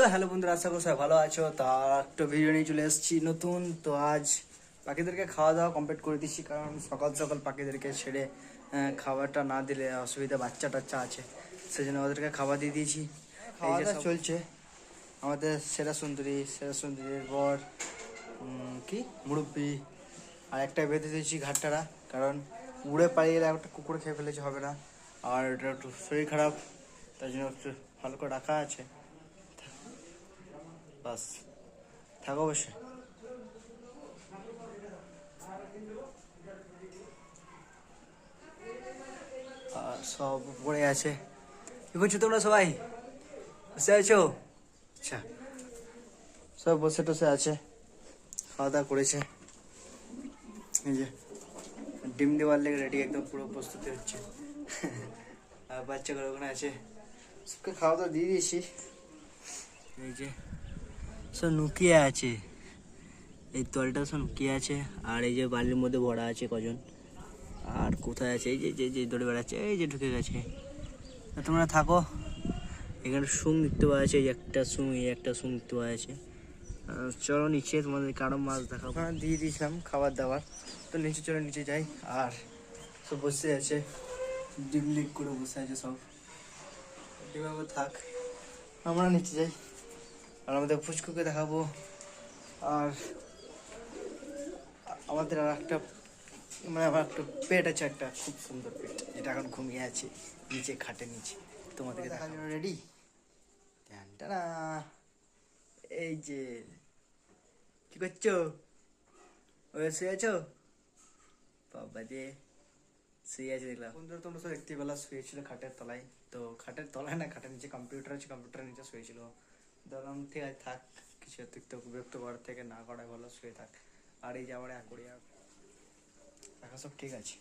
তো হ্যালো বন্ধুরা, আশা করি সবাই ভালো আছো। তা একটা ভিডিও নিয়ে চলে এসেছি নতুন। তো আজ পাখিদেরকে খাওয়া দাওয়া কমপ্লিট করে দিচ্ছি, কারণ সকাল সকাল পাখিদেরকে ছেড়ে খাবারটা না দিলে অসুবিধা, বাচ্চা টাচ্চা আছে, সেজন্য ওদেরকে খাবার দিয়ে দিয়েছি। খাওয়া দাওয়া চলছে। আমাদের সেরা সুন্দরীর বর কি মুরব্বি আর একটা বেঁধে দিয়েছি ঘাটটারা, কারণ উড়ে পালিয়ে গেলে একটা কুকুর খেয়ে ফেলেছে, হবে না। আর এটা একটু শরীর খারাপ, তাই জন্য একটু ভালো করে রাখা আছে। বাস, থাকো বসে। আর সব পড়ে আছে। কি করছো তোমরা সবাই? বসে আছো? আচ্ছা, সব বসে টসে আছে, খাওয়া দাওয়া করেছে। এই যে ডিম দেওয়ার লেগে রেডি, একদম পুরো প্রস্তুতি হচ্ছে। আর বাচ্চাগুলো ওখানে আছে, সবকে খাওয়া দাওয়া দিয়ে দিয়েছি। এই যে সব নুকিয়ে আছে, এই তলটা সব নুকিয়ে আছে, আর এই যে বালির মধ্যে ভরা আছে কজন। আর কোথায় আছে? এই যে যে যে দৌড়ে বেড়াচ্ছে, এই যে ঢুকে গেছে। তোমরা থাকো। এখানে সুং দেখতে পাওয়া যাচ্ছে, এই একটা সুং, এই একটা সুং দেখতে পাওয়া যাচ্ছে। চলো নিচে তোমাদের আরো মাছ দেখাবো। ওখানে দিয়ে দিয়েছিলাম খাবার দাবার, তো নিচে চলো, নিচে যাই। আর সব বসে আছে, ডিম লিক করে বসে আছে সব। ডিমে থাক, আমরা নিচে যাই। আর আমাদের ফুচকুকে দেখাবো। আর আমাদের আর একটা, মানে আমার একটা পেট আছে, একটা খুব সুন্দর পেট, যেটা এখন ঘুমিয়ে আছে নিচে খাটে নিচে। তোমাদেরকে দেখার জন্য রেডি। এই যে কি করছো? ওই শুয়ে আছো? বাবা যে শুয়ে আছে দেখলাম। বন্ধুরা তোমরা তো দেখতে পেলা, শুয়েছিল খাটের তলায়। তো খাটের তলায় না, খাটের নিচে কম্পিউটার আছে, কম্পিউটারের নিচে শুয়েছিল। ধরলাম ঠিক আছে থাক, কিছু অতিরিক্ত বিরক্ত করার থেকে না করাই ভালো, শুয়ে থাক। আর এই যাওয়ার এক করি, আর দেখা সব ঠিক আছে।